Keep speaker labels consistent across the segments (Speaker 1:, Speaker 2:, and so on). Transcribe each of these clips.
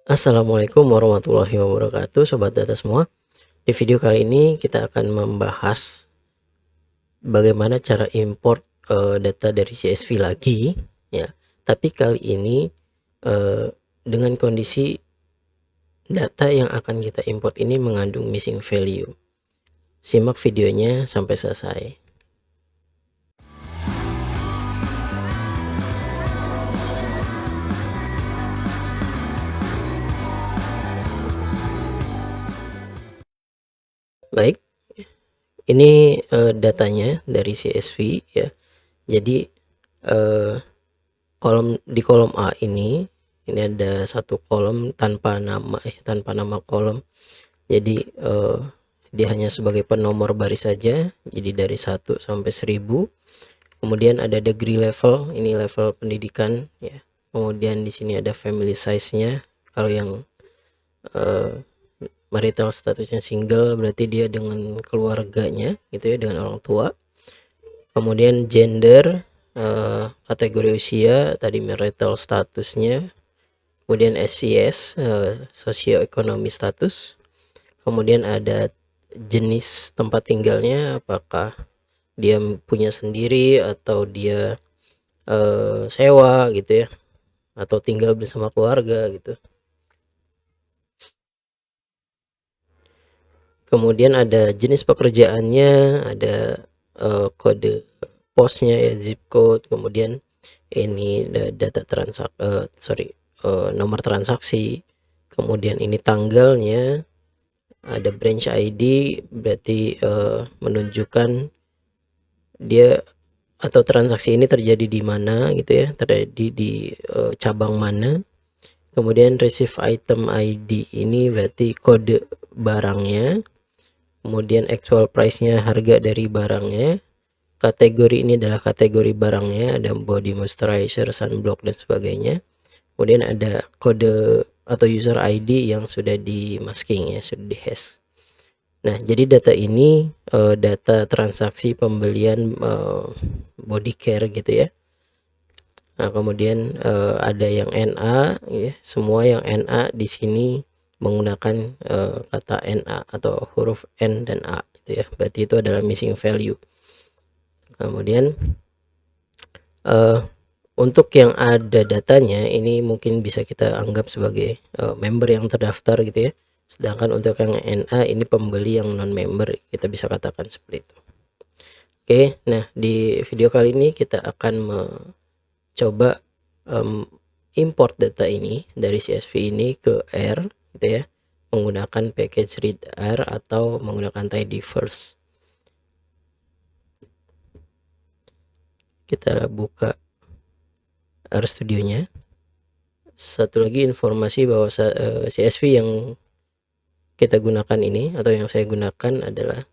Speaker 1: Assalamualaikum warahmatullahi wabarakatuh, sobat data semua. Di video kali ini kita akan membahas bagaimana cara import data dari CSV lagi, ya. Tapi kali ini dengan kondisi data yang akan kita import ini mengandung missing value. Simak videonya sampai selesai. Baik, ini datanya dari CSV, ya. Jadi di kolom A ini ada satu kolom tanpa nama kolom. Jadi dia hanya sebagai penomor baris saja, jadi dari 1 sampai 1000. Kemudian ada degree level, ini level pendidikan, ya. Kemudian di sini ada family size-nya. Kalau yang marital statusnya single berarti dia dengan keluarganya gitu ya, dengan orang tua. Kemudian gender, kategori usia, tadi marital statusnya. Kemudian SCS, sosioekonomi status. Kemudian ada jenis tempat tinggalnya, apakah dia punya sendiri atau dia sewa gitu ya, atau tinggal bersama keluarga gitu. Kemudian ada jenis pekerjaannya, ada kode posnya ya, zip code. Kemudian ini data nomor transaksi. Kemudian ini tanggalnya, ada branch ID, berarti menunjukkan dia atau transaksi ini terjadi di mana gitu ya, terjadi di cabang mana. Kemudian receive item ID ini berarti kode barangnya. Kemudian actual price-nya, harga dari barangnya. Kategori ini adalah kategori barangnya, ada body moisturizer, sunblock dan sebagainya. Kemudian ada kode atau user ID yang sudah di masking ya, sudah di hash. Nah, jadi data ini data transaksi pembelian body care gitu ya. Nah, kemudian ada yang NA ya, semua yang NA di sini menggunakan kata NA atau huruf N dan A gitu ya. Berarti itu adalah missing value. Kemudian untuk yang ada datanya ini mungkin bisa kita anggap sebagai member yang terdaftar gitu ya. Sedangkan untuk yang NA ini pembeli yang non member, kita bisa katakan seperti itu. Oke, nah di video kali ini kita akan mencoba import data ini dari CSV ini ke R gitu ya, menggunakan package read R atau menggunakan tidyverse. Kita buka R Studio-nya. Satu lagi informasi bahwa CSV yang kita gunakan ini atau yang saya gunakan adalah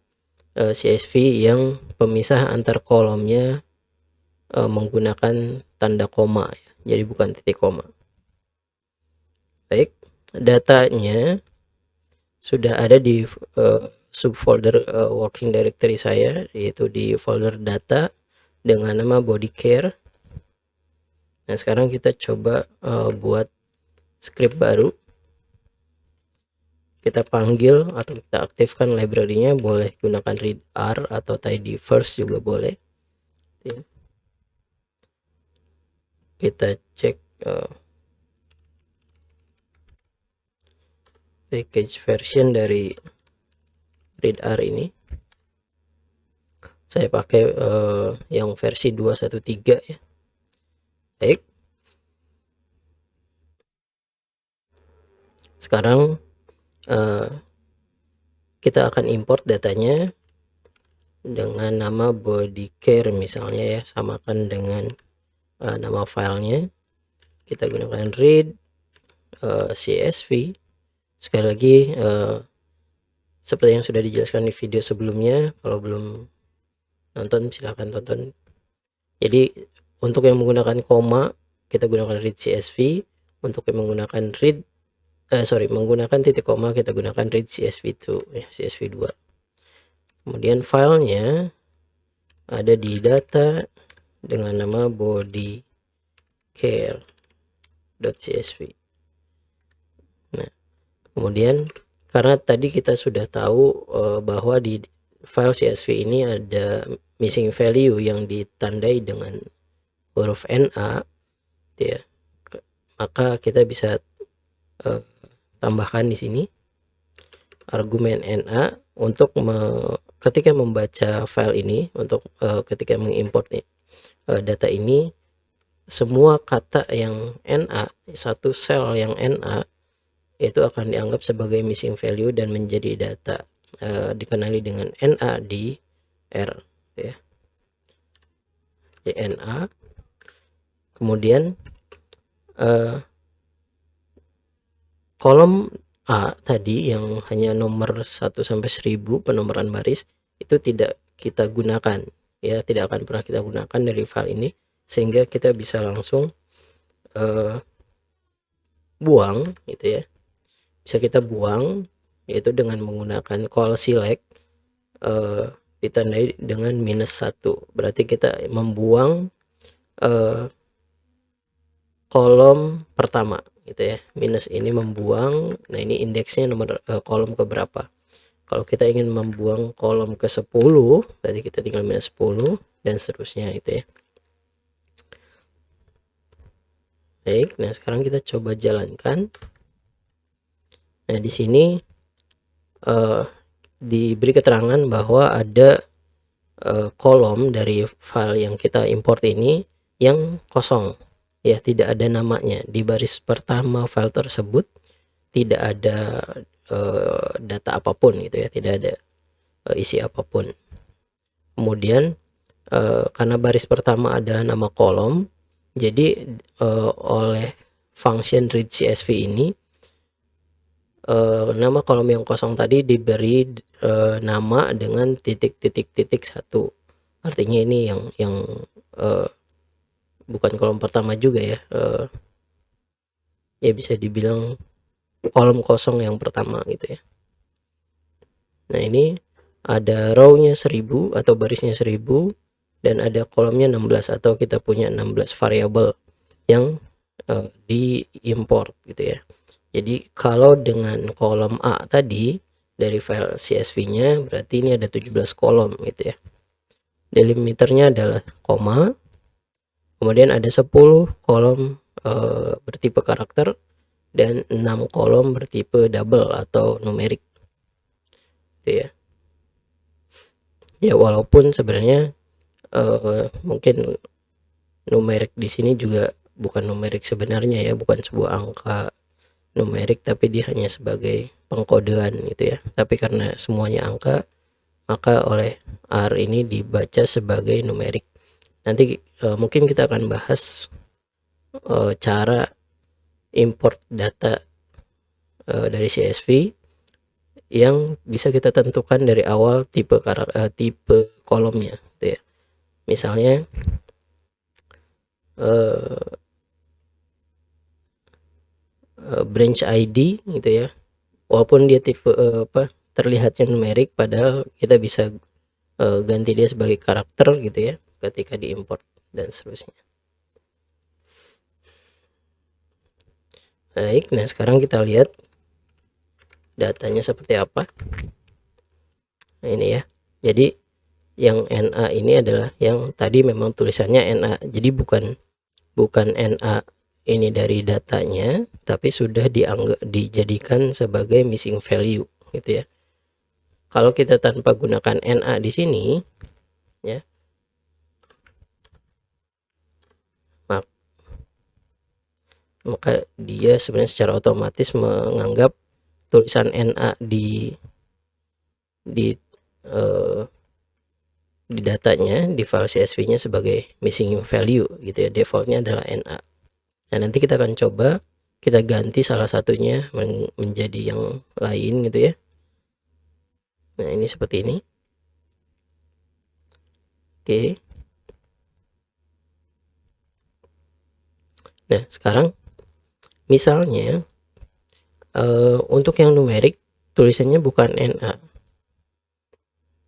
Speaker 1: CSV yang pemisah antar kolomnya menggunakan tanda koma ya, jadi bukan titik koma. Baik, datanya sudah ada di subfolder working directory saya, yaitu di folder data dengan nama body care. Nah, sekarang kita coba buat script baru. Kita panggil atau kita aktifkan library-nya, boleh gunakan read R atau tidyverse juga boleh. Kita cek package version dari read R ini. Saya pakai yang versi 2.1.3 ya. Baik. Sekarang kita akan import datanya dengan nama body care misalnya ya, samakan dengan nama filenya. Kita gunakan read CSV. Sekali lagi seperti yang sudah dijelaskan di video sebelumnya, kalau belum nonton silahkan tonton. Jadi untuk yang menggunakan koma kita gunakan read CSV, untuk yang menggunakan menggunakan titik koma kita gunakan read CSV2 ya, CSV2. Kemudian filenya ada di data dengan nama body care.csv. Kemudian karena tadi kita sudah tahu bahwa di file CSV ini ada missing value yang ditandai dengan huruf NA, ya, maka kita bisa tambahkan di sini argumen NA untuk ketika membaca file ini, untuk ketika mengimport data ini, semua kata yang NA, satu sel yang NA itu akan dianggap sebagai missing value dan menjadi data dikenali dengan NA di R, ya, di NA. Kemudian kolom A tadi yang hanya nomor 1 sampai 1000 penomoran baris itu tidak kita gunakan, ya, tidak akan pernah kita gunakan dari file ini, sehingga kita bisa langsung buang gitu ya. Bisa kita buang yaitu dengan menggunakan call select ditandai dengan -1, berarti kita membuang kolom pertama gitu ya. Minus ini membuang, nah ini indeksnya nomor kolom ke berapa. Kalau kita ingin membuang kolom ke 10, berarti kita tinggal -10 dan seterusnya itu ya. Baik, nah sekarang kita coba jalankan. Nah di sini diberi keterangan bahwa ada kolom dari file yang kita import ini yang kosong, ya, tidak ada namanya. Di baris pertama file tersebut tidak ada data apapun gitu ya, tidak ada isi apapun. Kemudian karena baris pertama adalah nama kolom, jadi oleh function read CSV ini nama kolom yang kosong tadi diberi nama dengan titik-titik-titik-1. Artinya ini yang bukan kolom pertama juga ya, ya bisa dibilang kolom kosong yang pertama gitu ya. Nah ini ada row-nya 1000 atau barisnya 1000 dan ada kolomnya 16 atau kita punya 16 variabel yang diimport gitu ya. Jadi kalau dengan kolom A tadi dari file CSV-nya berarti ini ada 17 kolom gitu ya. Delimiternya adalah koma. Kemudian ada 10 kolom bertipe karakter dan 6 kolom bertipe double atau numerik. Gitu ya. Ya walaupun sebenarnya mungkin numerik di sini juga bukan numerik sebenarnya ya, bukan sebuah angka numerik, tapi dia hanya sebagai pengkodean gitu ya. Tapi karena semuanya angka, maka oleh R ini dibaca sebagai numerik. Nanti mungkin kita akan bahas cara import data dari CSV yang bisa kita tentukan dari awal tipe kolomnya gitu ya. Misalnya branch ID gitu ya, walaupun dia tipe terlihatnya numerik, padahal kita bisa ganti dia sebagai karakter gitu ya ketika diimport dan seterusnya. Baik, nah sekarang kita lihat datanya seperti apa. Nah ini ya, jadi yang NA ini adalah yang tadi memang tulisannya NA, jadi bukan NA ini dari datanya, tapi sudah dijadikan sebagai missing value gitu ya. Kalau kita tanpa gunakan NA di sini ya, maka dia sebenarnya secara otomatis menganggap tulisan NA di datanya, di file CSV-nya sebagai missing value gitu ya. Defaultnya adalah NA. Nah nanti kita akan coba kita ganti salah satunya menjadi yang lain gitu ya. Nah ini seperti ini. Oke. Nah sekarang misalnya untuk yang numerik tulisannya bukan NA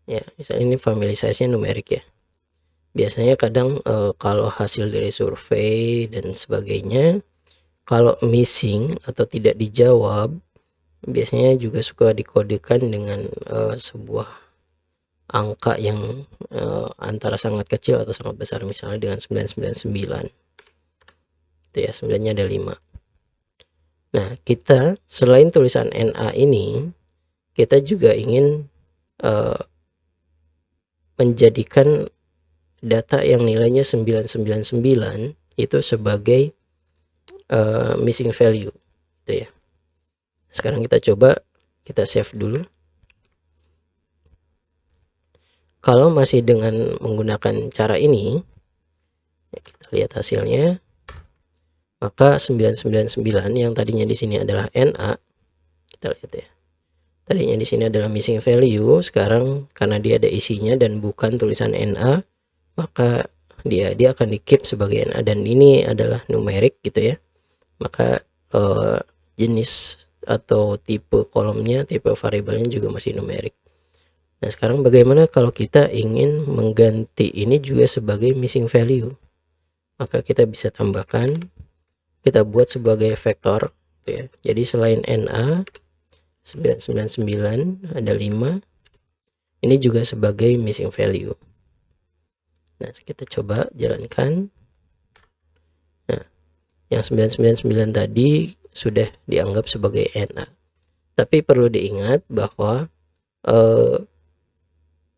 Speaker 1: ya, misalnya ini family size-nya numerik ya. Biasanya kadang kalau hasil dari survei dan sebagainya, kalau missing atau tidak dijawab biasanya juga suka dikodekan dengan sebuah angka yang antara sangat kecil atau sangat besar, misalnya dengan 999 itu ya, 9-nya ada 5. Nah, kita selain tulisan NA ini, kita juga ingin menjadikan data yang nilainya 999 itu sebagai missing value gitu ya. Sekarang kita coba, kita save dulu. Kalau masih dengan menggunakan cara ini, ya, kita lihat hasilnya. Maka 999 yang tadinya di sini adalah NA, kita lihat ya. Tadinya di sini adalah missing value, sekarang karena dia ada isinya dan bukan tulisan NA, maka dia akan di keep sebagai NA, dan ini adalah numerik gitu ya. Maka jenis atau tipe kolomnya, tipe variabelnya juga masih numerik. Nah, sekarang bagaimana kalau kita ingin mengganti ini juga sebagai missing value? Maka kita bisa tambahkan, kita buat sebagai vektor gitu ya. Jadi selain NA 999 ada 5, ini juga sebagai missing value. Nah, kita coba jalankan. Nah, yang 999 tadi sudah dianggap sebagai NA. Tapi perlu diingat bahwa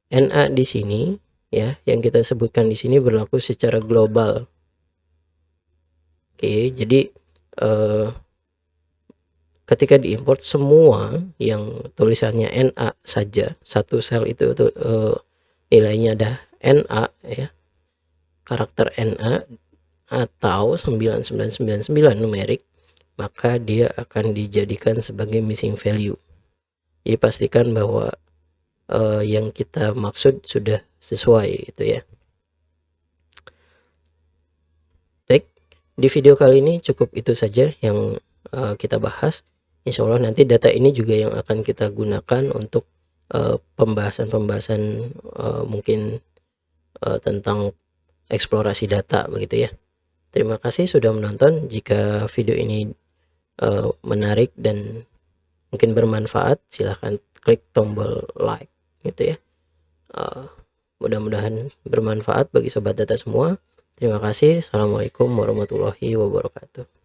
Speaker 1: NA di sini ya, yang kita sebutkan di sini berlaku secara global. Oke, jadi ketika diimport semua yang tulisannya NA saja, satu sel itu nilainya ada NA ya, karakter NA atau 9999 numerik, maka dia akan dijadikan sebagai missing value. Jadi pastikan bahwa yang kita maksud sudah sesuai gitu ya. Baik, di video kali ini cukup itu saja yang kita bahas. Insya Allah nanti data ini juga yang akan kita gunakan untuk pembahasan-pembahasan mungkin tentang eksplorasi data begitu ya. Terima kasih sudah menonton. Jika video ini menarik dan mungkin bermanfaat, silahkan klik tombol like gitu ya. Mudah-mudahan bermanfaat bagi sobat data semua. Terima kasih. Assalamualaikum warahmatullahi wabarakatuh.